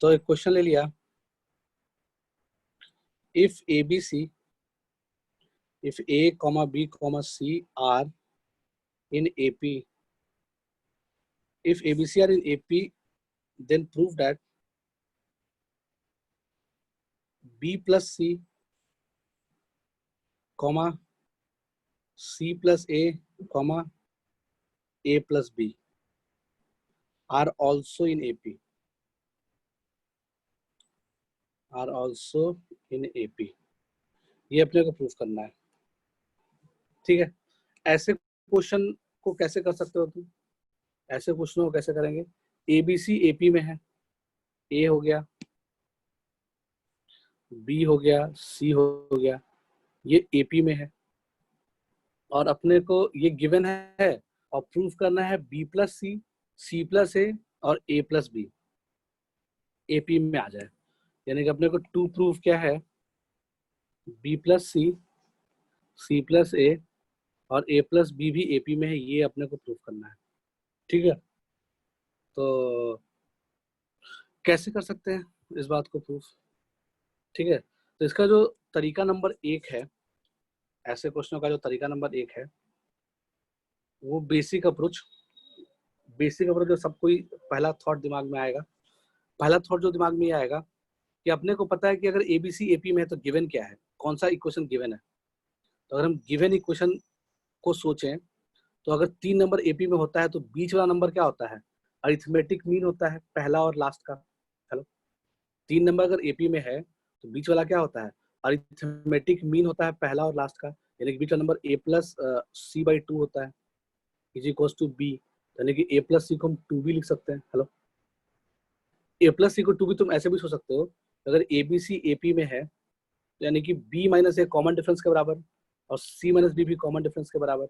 तो एक क्वेश्चन ले लिया, if ABC, if A, B, C are in AP, if ABC are in AP, then prove that B plus C, C plus A plus B are also in AP, are also in AP. ये अपने को proof करना है, ठीक है। ऐसे question को कैसे कर सकते हो तुम? ऐसे क्वेश्चनों को कैसे करेंगे? ABC AP में है, A हो गया, B हो गया, C हो गया, ये AP में है, और अपने को ये गिवन है और प्रूफ करना है B plus C, C plus A और A प्लस B AP में आ जाए। यानी कि अपने को टू प्रूफ क्या है? B plus C, C plus A और A प्लस B भी AP में है, ये अपने को प्रूफ करना है, ठीक है। तो कैसे कर सकते हैं इस बात को प्रूफ, ठीक है। तो इसका जो तरीका नंबर 1 है, ऐसे क्वेश्चनों का जो तरीका नंबर 1 है, वो बेसिक अप्रोच जो सबको ही पहला थॉट दिमाग में आएगा। पहला थॉट जो दिमाग में आएगा कि अपने को पता है कि अगर ABC AP में है तो गिवन क्या है, कौन सा इक्वेशन गिवन है। तो अगर हम गिवन इक्वेशन को सोचें तो अगर 3 नंबर AP में होता है तो बीच वाला नंबर क्या होता है? अरिथमेटिक मीन होता है, पहला और लास्ट का। हेलो, 3 नंबर अगर AP में है तो बीच वाला क्या होता है? अरिथमेटिक मीन होता है, पहला और लास्ट का। यानी कि बीच वाला नंबर A प्लस C/2 होता है, इज इक्वल्स टू B। यानी कि A प्लस C को हम 2B लिख सकते हैं। हेलो, A प्लस C को 2B तुम ऐसे भी सोच सकते हो, अगर ABC AP में है यानी कि B minus A common difference के बराबर और C माइनस B भी कॉमन डिफरेंस के बराबर।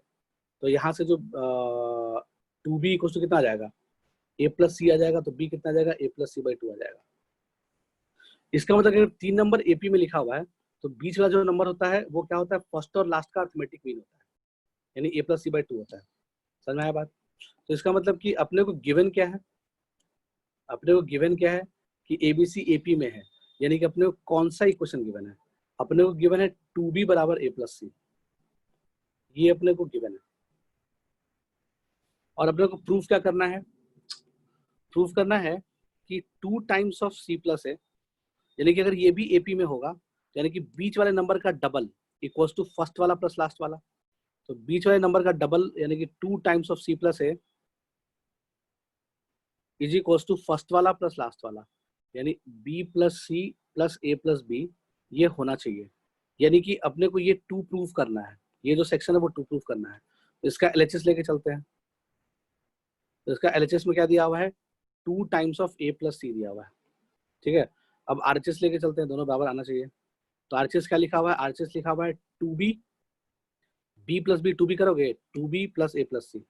तो यहाँ से जो 2B इक्वल्स टू कितना आ जाएगा? A प्लस C आ जाएगा, तो B कितना आ जाएगा? A प्लस C/2 आ जाएगा। इसका मतलब अगर 3 नंबर AP में लिखा हुआ है तो बीच वाला जो नंबर होता है वो क्या होता है? फर्स्ट और लास्ट का अरिथमेटिक मीन होता है, यानी A प्लस C/2 होता है। समझ में आया बात? तो इसका मतलब कि अपने को गिवन क्या है? अपने को गिवन क्या है कि ABC AP में है, यानी कि अपने को कौन सा इक्वेशन गिवन है? अपने को गिवन है 2B बराबर A प्लस C, ये अपने को गिवन है। और अपने को प्रूफ क्या करना है? प्रूफ करना है कि 2 times of C plus A, यानी कि अगर ये भी AP में होगा यानी कि बीच वाले नंबर का डबल इक्वल्स टू फर्स्ट वाला प्लस लास्ट वाला। तो बीच वाले नंबर का डबल यानी कि 2 times of C plus A is equals to first वाला प्लस लास्ट वाला, यानी B plus C plus A plus B ये होना चाहिए। यानी कि अपने को ये 2 प्रूफ करना है, ये जो सेक्शन है वो 2 प्रूफ करना है। तो इसका LHS लेके चलते हैं। तो इसका LHS में क्या दिया हुआ है? 2 times of A plus C दिया हुआ है, ठीक है। अब RHS लेके चलते हैं, दोनों बराबर आना चाहिए। तो RHS क्या लिखा हुआ है? RHS लिखा हुआ है 2B, B plus B 2B करोगे 2B plus A plus C,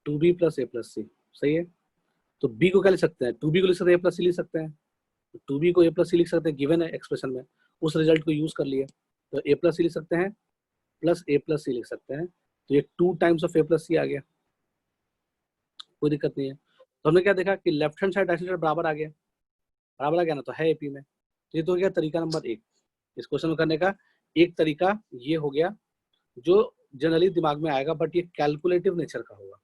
2B plus A plus C, सही है। तो B को क्या लिख सकते हैं? 2B को लिख सकते हैं, A प्लस C लिख सकते हैं। तो 2B को A प्लस C लिख सकते हैं, गिवन है एक्सप्रेशन में, उस रिजल्ट को यूज कर लिए। तो A प्लस C लिख सकते हैं प्लस A प्लस C लिख सकते हैं। तो ये 2 times of A plus C आ गया, कोई दिक्कत नहीं है। तो हमने क्या देखा कि left hand side right hand side बराबर आ गया, बराबर आ गया ना, तो है AP में। तो ये तो हो गया तरीका नंबर 1 इस क्वेश्चन को करने का। एक तरीका ये हो गया जो जनरली दिमाग में आएगा, बट ये कैलकुलेटिव नेचर का होगा,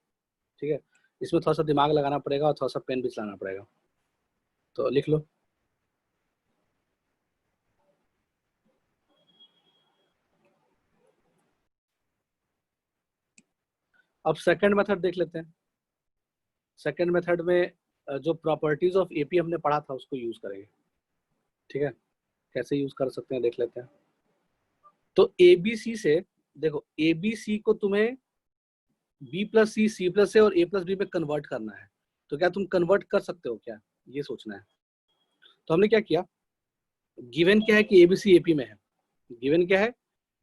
ठीक है। इसमें थोड़ा सा दिमाग लगाना पड़ेगा और थोड़ा सा पेन भी चलाना पड़ेगा। तो लिख लो। अब सेकंड मेथड देख लेते हैं। सेकंड मेथड में जो प्रॉपर्टीज ऑफ AP हमने पढ़ा था उसको यूज करेंगे, ठीक है। कैसे यूज कर सकते हैं देख लेते हैं। तो ABC से देखो, ABC को तुम्हें B plus C plus A और A प्लस B में कन्वर्ट करना है। तो क्या तुम कन्वर्ट कर सकते हो क्या, ये सोचना है। तो हमने क्या किया, गिवन क्या है कि ABC AP में है, गिवन क्या है?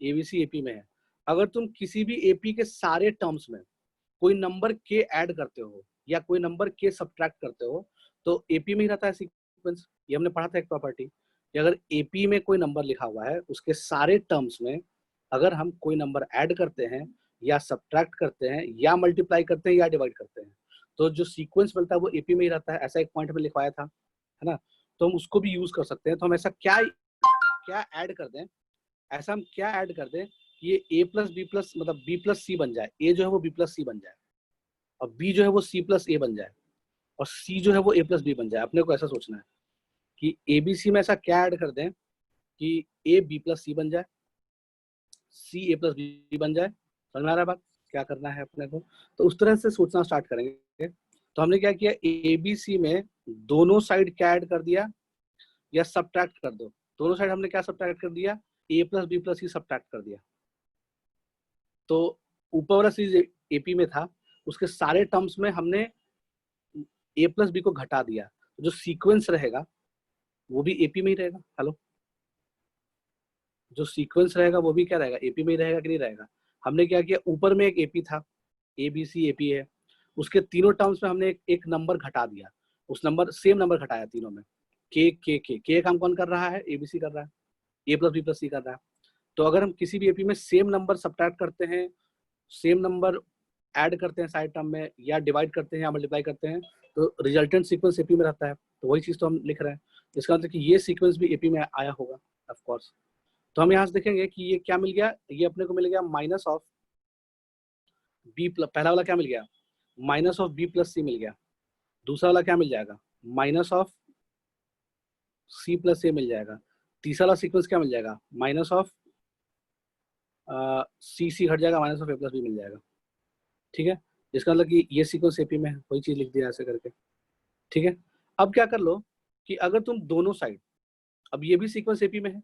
ABC AP में है। अगर तुम किसी भी AP के सारे टर्म्स में कोई नंबर के ऐड करते हो या कोई नंबर के सब्ट्रैक्ट करते हो तो AP में ही रहता है सीक्वेंस। ये हमने पढ़ा था एक प्रॉपर्टी कि अगर AP में कोई नंबर लिखा हुआ है उसके सारे टर्म्स में अगर हम कोई नंबर ऐड करते हैं या सब्ट्रैक्ट करते हैं या मल्टीप्लाई करते हैं या डिवाइड करते हैं तो जो सीक्वेंस मिलता है वो एपी में ही रहता है, ऐसा एक पॉइंट में लिखवाया था, है ना। तो हम उसको भी यूज कर सकते हैं। तो हम ऐसा क्या क्या ऐड कर दें, ऐसा हम क्या ऐड कर दें कि ये ए प्लस बी प्लस मतलब बी प्लस सी बन जाए, ए जो है वो बी प्लस सी बन जाए, और बी जो है वो सी प्लस ए बन जाए, और सी जो है वो ए प्लस बी बन जाए। अपने को ऐसा सोचना है कि ए बी सी में ऐसा क्या ऐड कर दें कि ए बी प्लस सी बन जाए, सी ए प्लस बी बन जाए। समझ में आ रहा है बात, क्या करना है अपने को। तो उस तरह से सोचना स्टार्ट करेंगे। तो हमने क्या किया, ए बी सी में दोनों साइड क्या ऐड कर दिया, या सब्ट्रैक्ट कर दो। दोनों साइड हमने क्या सब्ट्रैक्ट कर दिया, ए प्लस बी प्लस सी सब्ट्रैक्ट कर दिया। तो ऊपर वाला सीरीज एपी में था, उसके सारे टर्म्स में हमने ए प्लस बी को घटा दिया। जो सीक्वेंस रहेगा वो भी एपी में ही रहेगा। हेलो, जो सीक्वेंस रहेगा वो भी क्या रहेगा, एपी में ही रहेगा कि नहीं रहेगा। हमने क्या किया, ऊपर में एक एपी था, ए बी सी एपी है, उसके तीनों टर्म्स में हमने एक नंबर घटा दिया। उस नंबर सेम नंबर घटाया तीनों में, के काम कौन कर रहा है, एबीसी कर रहा है, ए प्लस बी प्लस सी कर रहा है। तो अगर हम किसी भी एपी में सेम नंबर सब्ट्रैक्ट करते हैं, सेम नंबर ऐड करते हैं साइड टर्म में, या डिवाइड करते हैं या मल्टीप्लाई करते हैं, तो रिजल्टेंट सीक्वेंस एपी में रहता है। तो वही चीज तो हम लिख रहे हैं। इसका मतलब कि ये सीक्वेंस भी एपी में आया होगा ऑफ कोर्स। तो हम यहाँ से देखेंगे कि ये क्या मिल गया, ये अपने को मिल गया माइनस ऑफ बी प्लस, पहला वाला क्या मिल गया, माइनस ऑफ बी प्लस सी मिल गया। दूसरा वाला क्या मिल जाएगा, माइनस ऑफ सी प्लस ए मिल जाएगा। तीसरा वाला सीक्वेंस क्या मिल जाएगा, माइनस ऑफ सी सी हट जाएगा, minus of a plus b मिल जाएगा। ठीक है, इसका मतलब कि ये सीक्वेंस एपी में है, वही चीज लिख दिया ऐसे करके। ठीक है, अब क्या कर लो कि अगर तुम दोनों साइड, अब ये भी सीक्वेंस एपी में है,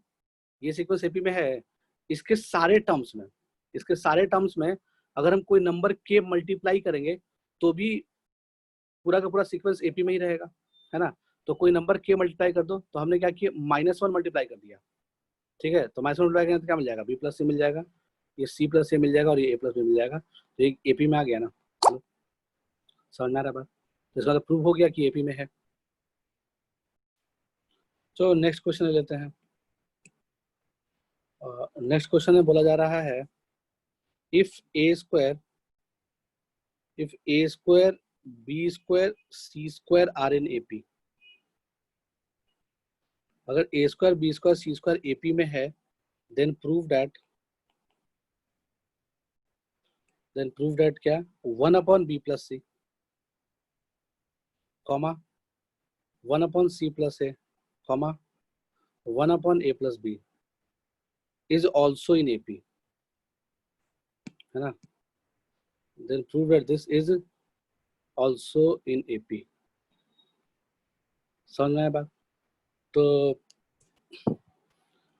ये सीक्वेंस एपी में है, इसके सारे टर्म्स में, इसके सारे टर्म्स में अगर हम कोई नंबर के मल्टीप्लाई करेंगे तो भी पूरा का पूरा सीक्वेंस एपी में ही रहेगा, है ना। तो कोई नंबर के मल्टीप्लाई कर दो, तो हमने क्या किया, -1 मल्टीप्लाई कर दिया। ठीक है, तो -1 मल्टीप्लाई करेंगे तो क्या मिल जाएगा, बी प्लस सी मिल जाएगा, ये सी प्लस ए मिल जाएगा, और ये ए प्लस बी मिल जाएगा। तो ये एपी में आ गया ना, समझ में आ रहा बात। तो इसका मतलब प्रूव हो गया कि एपी में है। तो नेक्स्ट क्वेश्चन ले लेते हैं। नेक्स्ट क्वेश्चन में बोला जा रहा है, if A square B square C square are in AP. अगर A square B square C square AP में है, देन प्रूव दैट क्या, 1 बी प्लस सी, comma 1 C plus A, comma 1 A plus B is also in AP, है ना। Then prove that this is also in AP. समझ में आया बात। तो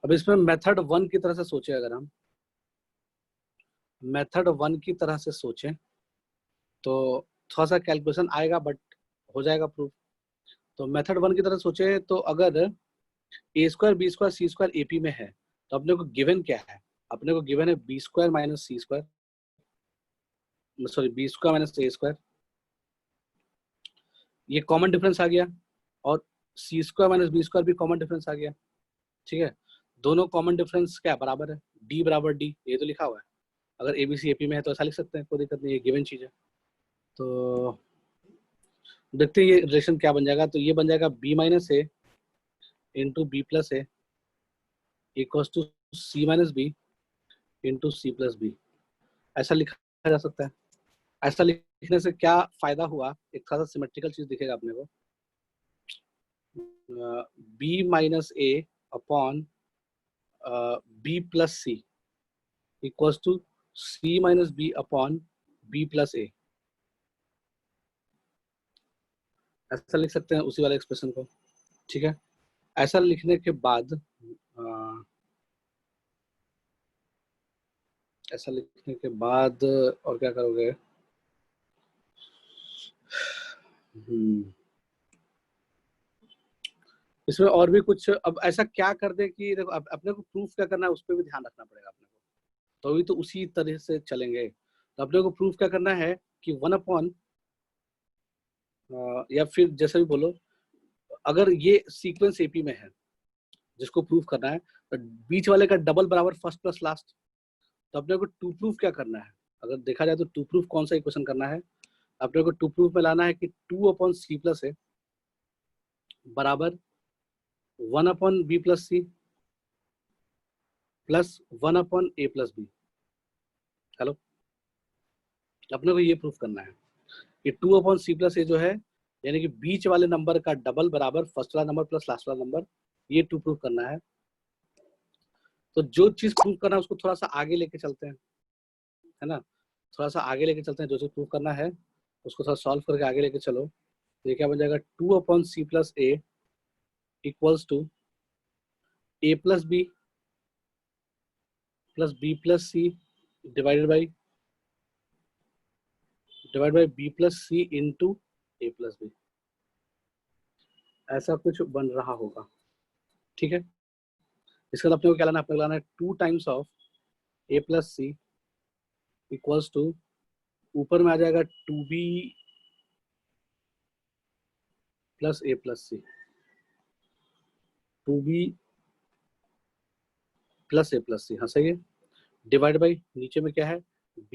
अब इसमें मेथड 1 की तरह से सोचे, अगर हम मेथड 1 की तरह से सोचें तो थोड़ा सा कैलकुलेशन आएगा, बट हो जाएगा प्रूफ। तो मेथड 1 की तरह सोचे तो अगर A square B square C square AP में है, तो अपने को गिवन क्या है, अपने को गिवन है b square minus c square, sorry b square minus a square, ये कॉमन डिफरेंस आ गया, और c square minus b square भी कॉमन डिफरेंस आ गया। ठीक है, दोनों कॉमन डिफरेंस क्या बराबर है, डी बराबर डी, ये तो लिखा हुआ है। अगर ए बी सी एपी में है तो ऐसा लिख सकते हैं, कोई दिक्कत नहीं है, गिवन चीज है। तो देखते हैं ये रिलेशन क्या बन जाएगा। तो ये बन जाएगा B minus A into B plus A equal to C minus B into C plus B, ऐसा लिखा जा सकता है। ऐसा लिखने से क्या फायदा हुआ, एक खासा सिमेट्रिकल चीज दिखेगा अपने को, b minus a upon b plus c equal to C minus b upon b plus a, ऐसा लिख सकते हैं उसी वाले एक्सप्रेशन को। ठीक है, ऐसा लिखने के बाद ऐसा लिखने के बाद और क्या करोगे, इसमें और भी कुछ, अब ऐसा क्या कर दे कि देखो अपने को प्रूफ क्या करना है उस पर भी ध्यान रखना पड़ेगा अपने को, तो अभी तो उसी तरह से चलेंगे। तो अपने को प्रूफ क्या करना है कि 1 अपॉन, या फिर जैसे भी बोलो, अगर ये सीक्वेंस एपी में है जिसको प्रूफ करना है, तो बीच वाले का डबल बराबर फर्स्ट प्लस लास्ट। तो अपने को टू प्रूफ क्या करना है, अगर देखा जाए तो टू प्रूफ कौन सा इक्वेशन करना है, अपने को टू प्रूफ में लाना है कि 2/c प्लस ए बराबर 1/b प्लस सी plus 1/a plus B. Hello, अपने को ये प्रूफ करना है कि 2/c प्लस ए जो है, यानी कि बीच वाले नंबर का डबल बराबर फर्स्ट वाला नंबर प्लस लास्ट वाला नंबर, ये टू प्रूफ करना है। तो जो चीज प्रूफ करना है उसको थोड़ा सा आगे लेके चलते हैं, है ना, थोड़ा सा आगे लेके चलते हैं। जो चीज प्रूफ करना है उसको थोड़ा सॉल्व करके आगे लेके चलो। ये क्या बन जाएगा, 2/c plus A equals to a plus B plus b plus C divided by b plus C into a plus B. ऐसा कुछ बन रहा होगा, ठीक है। इसके बाद अपने को क्या लाना है, अपने को लाना है 2 times of a plus c equals to, ऊपर में आ जाएगा 2b plus a plus c, 2b plus a plus c, हाँ सही है, डिवाइड बाई नीचे में क्या है,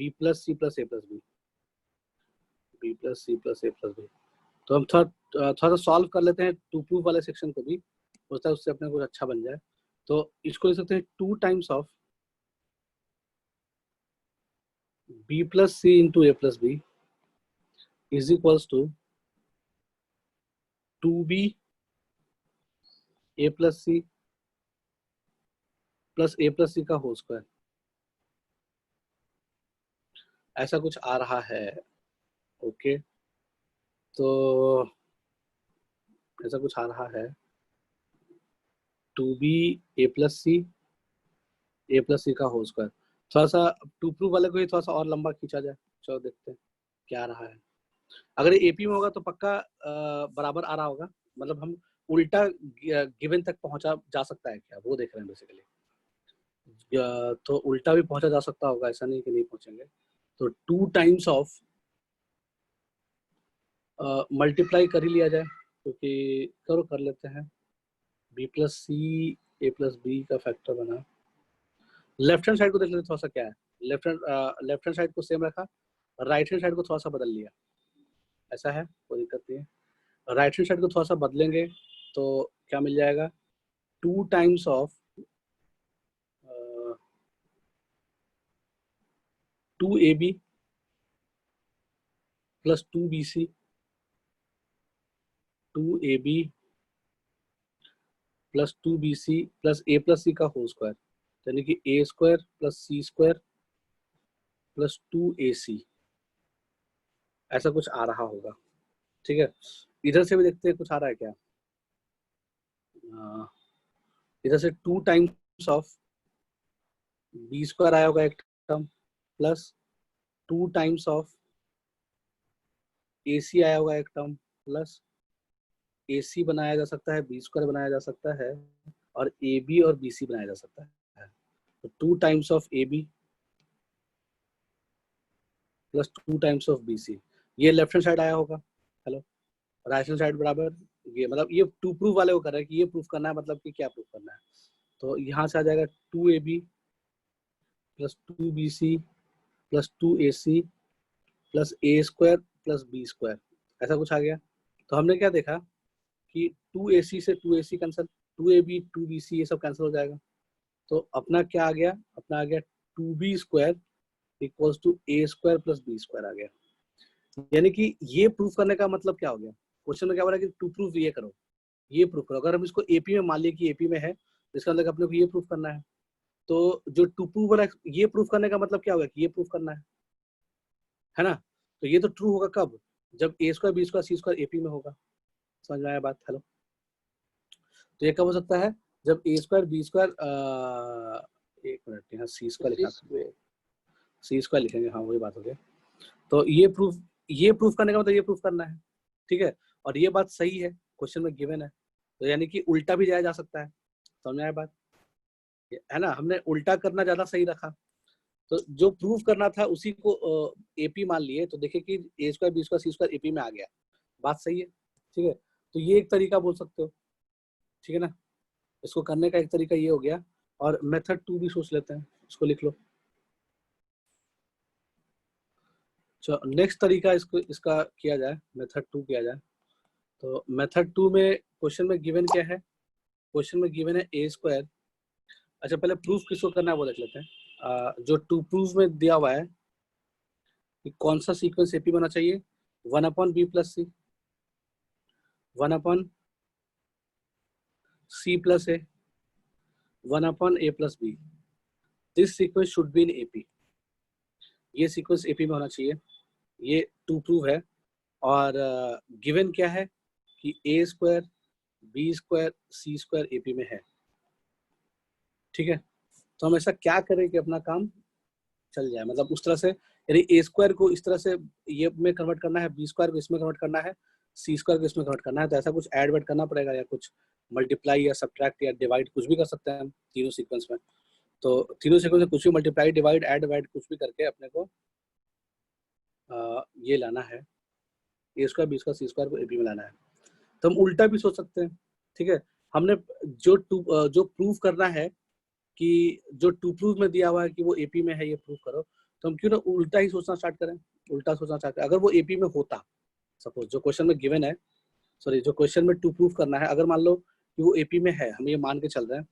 b plus C plus a plus B, b plus C plus a plus B. तो हम थोड़ा सा सॉल्व कर लेते हैं टू प्रूफ वाले सेक्शन को भी, होता है उससे अपने को अच्छा बन जाए। तो इसको लिख सकते हैं 2 times of b plus C into a plus B is equals to 2b a plus C plus a plus c का होल स्क्वायर। ऐसा कुछ आ रहा है, ओके। तो ऐसा कुछ आ रहा है 2b a प्लस सी का होल स्क्वायर। थोड़ा सा टू प्रूफ वाले को ही थोड़ा सा और लंबा खींचा जाए, चलो देखते हैं क्या आ रहा है। अगर ये एपी में होगा तो पक्का बराबर आ रहा होगा, मतलब हम उल्टा गिवन तक पहुंचा जा सकता है क्या, वो देख रहे हैं बेसिकली। तो उल्टा भी पहुंचा जा सकता होगा, ऐसा नहीं कि नहीं पहुंचेंगे। तो 2 टाइम्स ऑफ मल्टीप्लाई कर ही लिया जाए, क्योंकि करो कर लेते हैं, b plus C a plus B का फैक्टर बना। लेफ्ट हैंड साइड को देख लेते थोड़ा सा क्या है, लेफ्ट हैंड साइड को सेम रखा, राइट हैंड साइड को थोड़ा सा बदल लिया, ऐसा है, कोई दिक्कत नहीं है। राइट हैंड साइड को थोड़ा सा बदलेंगे तो क्या मिल जाएगा, 2 times of 2ab plus 2bc 2ab plus 2bc plus a plus c का होल स्क्वायर, यानी कि a square plus c square plus 2ac। ऐसा कुछ आ रहा होगा, ठीक है। इधर से भी देखते हैं कुछ आ रहा है क्या। इधर से 2 टाइम्स ऑफ b स्क्वायर आया होगा एक term, plus 2 times of ac आया होगा एक टर्म, प्लस ac बनाया जा सकता है, b स्क्वायर बनाया जा सकता है, और ab और bc बनाया जा सकता है। तो 2 times of ab plus 2 times of bc, ये लेफ्ट हैंड साइड आया होगा। हेलो, राइट हैंड साइड बराबर ये, मतलब ये टू प्रूफ वाले को कर रहा है कि ये प्रूफ करना है, मतलब कि क्या प्रूफ करना है। तो यहाँ से आ जाएगा 2ab plus 2bc plus 2ac plus a square plus b square, ऐसा कुछ आ गया। तो हमने क्या देखा कि 2ac से 2ac कैंसिल, 2ab 2bc ये सब कैंसिल हो जाएगा। तो अपना क्या आ गया, अपना आ गया 2b square equals to a square plus b square आ गया। यानी कि ये प्रूफ करने का मतलब क्या हो गया, क्वेश्चन में क्या हो रहा है कि टू प्रूफ ये करो, ये प्रूफ करो। अगर हम इसको एपी में मान लिए कि एपी में है, तो इसका मतलब अपने को ये प्रूफ करना है। तो जो टू प्रूफ वाला, ये प्रूफ करने का मतलब क्या होगा कि ये प्रूफ करना है ना। तो ये तो ट्रू होगा कब, जब a square b square c square AP में होगा। समझ में आया बात। हेलो, तो ये कब हो सकता है, जब a स्क्वायर b स्क्वायर, एक मिनट, यहाँ c स्क्वायर लिखा, c स्क्वायर लिखेंगे, हाँ वही बात हो गया। तो ये प्रूफ करने का मतलब ये प्रूफ करना है, ठीक है। और ये बात सही है, क्वेश्चन में गिवन है, तो यानी कि उल्टा भी जाया जा सकता है। समझ में आया बात, है ना। हमने उल्टा करना ज्यादा सही रखा, तो जो प्रूफ करना था उसी को एपी मान लिए, तो देखिए कि a square b square c square AP में आ गया, बात सही है, ठीक है। तो ये एक तरीका बोल सकते हो, ठीक है ना। इसको करने का एक तरीका ये हो गया, और मेथड 2 भी सोच लेते हैं, इसको लिख लो। नेक्स्ट तरीका इसका किया जाए, मेथड 2 किया जाए। तो मेथड 2 में क्वेश्चन में गिवन क्या है? क्वेश्चन में गिवन है ए स्क्वायर। अच्छा, पहले प्रूफ किसको करना है वो देख लेते हैं। जो टू प्रूफ में दिया हुआ है कि कौन सा सीक्वेंस एपी होना चाहिए, 1/b plus C, 1/c plus A, 1/a plus B. This sequence should be in AP. ये सीक्वेंस एपी में होना चाहिए। ये टू प्रूव है और गिवन क्या है कि ए square B square C square AP में है। ठीक है, तो हम ऐसा क्या करें कि अपना काम चल जाए, मतलब उस तरह से, यानी ए स्क्वायर को इस तरह से ये में कन्वर्ट करना है, बी स्क्वायर को इसमें कन्वर्ट करना है, सी स्क्वायर को इसमें कन्वर्ट करना है। तो ऐसा कुछ ऐड वेड करना पड़ेगा, या कुछ मल्टीप्लाई या सब्ट्रैक्ट या डिवाइड कुछ भी कर सकते हैं हम तीनों सीक्वेंस में। तो तीनों सीक्वेंस में कुछ भी मल्टीप्लाई डिवाइड ऐड वैड कुछ भी करके अपने को ये लाना है, ए square B square C square को एपी में लाना है। तो हम उल्टा भी सोच सकते हैं। ठीक है, हमने जो प्रूफ करना है कि जो टू प्रूफ में दिया हुआ है कि वो एपी में है, ये प्रूफ करो, तो हम क्यों ना उल्टा ही सोचना स्टार्ट करें। उल्टा सोचना स्टार्ट करें। अगर वो एपी में होता, सपोज जो क्वेश्चन में गिवन है, सॉरी जो क्वेश्चन में टू प्रूफ करना है, अगर मान लो कि वो एपी में है, हम ये मान के चल रहे हैं,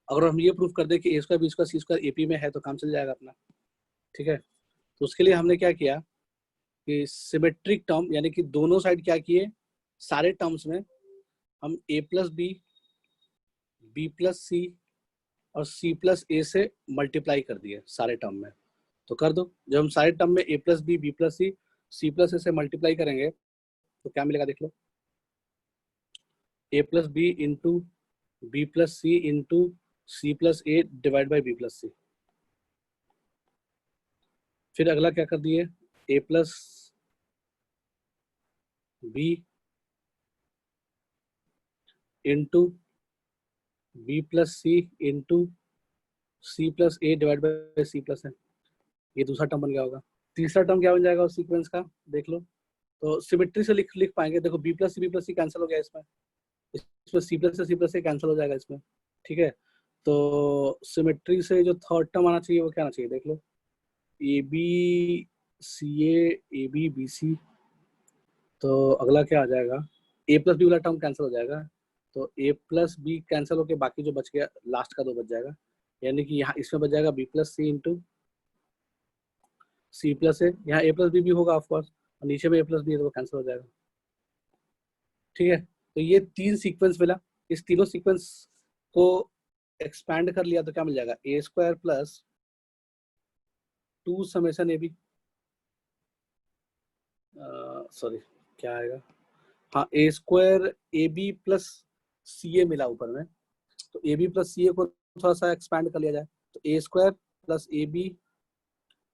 अगर हम ये प्रूफ कर दे कि ए square B square C square AP में है, तो काम चल जाएगा अपना। ठीक है, तो उसके लिए हमने क्या किया कि सिमेट्रिक टर्म, यानी कि दोनों साइड क्या किए, सारे टर्म्स में हम a प्लस बी प्लस सी और c प्लस ए से मल्टीप्लाई कर दिए सारे टर्म में। तो कर दो, जब हम सारे टर्म में a plus B plus C plus a से मल्टीप्लाई करेंगे तो क्या मिलेगा, देख लो, a plus b into B plus C into C plus a divide by b plus c. फिर अगला क्या कर दिए, a plus b into B plus C into C plus a divide by c plus है। ये दूसरा term बन गया होगा। तीसरा टर्म क्या बन जाएगा उस सीक्वेंस का, देख लो। तो सिमेट्री से लिख पाएंगे। देखो बी प्लस सी कैंसिल हो गया इसमें सी प्लस से कैंसिल हो जाएगा इसमें। ठीक है, तो सिमेट्री से जो थर्ड टर्म आना चाहिए वो क्या आना चाहिए, देख लो, a b c a b b c. तो अगला क्या आ जाएगा, ए प्लस बी वाला टर्म कैंसिल हो जाएगा, तो ए प्लस बी कैंसिल होकर बाकी जो बच गया लास्ट का दो बच जाएगा, यानी कि यहाँ इसमें बच जाएगा बी प्लस सी इंटू सी प्लस ए। यहाँ ए प्लस बी भी होगा ऑफकोर्स, और नीचे में ए प्लस बी है तो वो कैंसिल हो जाएगा। ठीक है, तो ये तीन सीक्वेंस मिला। इस तीनों सीक्वेंस को एक्सपैंड कर लिया तो क्या मिल जाएगा, a square plus 2 summation a b, sorry क्या आएगा, हाँ a square a b plus c a मिला ऊपर में, तो ए बी प्लस सी ए को थोड़ा सा एक्सपैंड कर लिया जाए, तो a square plus a b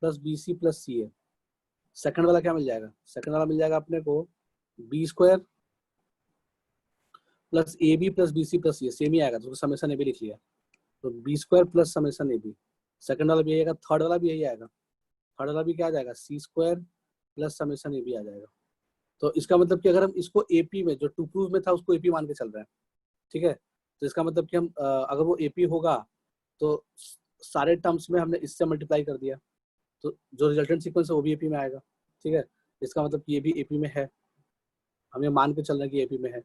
plus b c plus c a. Second वाला क्या मिल जाएगा, सेकंड वाला मिल जाएगा अपने को b square plus a b plus b c plus c a, same ही आएगा, तो समेशन ए बी लिख लिया, तो b square plus summation a b. Second वाला भी यही आएगा, थर्ड वाला भी यही आएगा, थर्ड वाला भी क्या आ जाएगा, c square plus summation a b आ जाएगा। तो इसका मतलब कि अगर हम इसको एपी में, जो टू प्रूफ में था उसको एपी मान के चल रहे हैं, ठीक है, तो इसका मतलब कि हम अगर वो एपी होगा तो सारे टर्म्स में हमने इससे मल्टीप्लाई कर दिया, तो जो रिजल्टेंट सीक्वेंस है वो भी एपी में आएगा। ठीक है, इसका मतलब कि ये भी एपी में है, हम ये मान के चल रहे हैं कि एपी में है।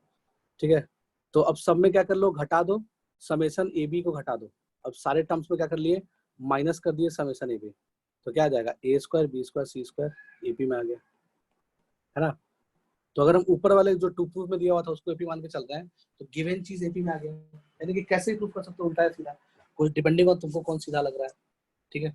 ठीक है, तो अब सब में क्या कर लो, घटा दो, समेशन ए बी को घटा दो। अब सारे टर्म्स में क्या कर लिए, माइनस कर दिए समेशन ए बी, तो क्या आ जाएगा, a square B square C square AP में आ गया, है ना। तो अगर हम ऊपर वाले जो टू प्रूफ में दिया हुआ था उसको एपी मान के चल रहे हैं, तो गिवन चीज एपी में आ गया, यानी कि कैसे प्रूफ कर सकते हो, उल्टा है सीधा, कुछ डिपेंडिंग ऑन तुमको कौन सीधा लग रहा है। ठीक है,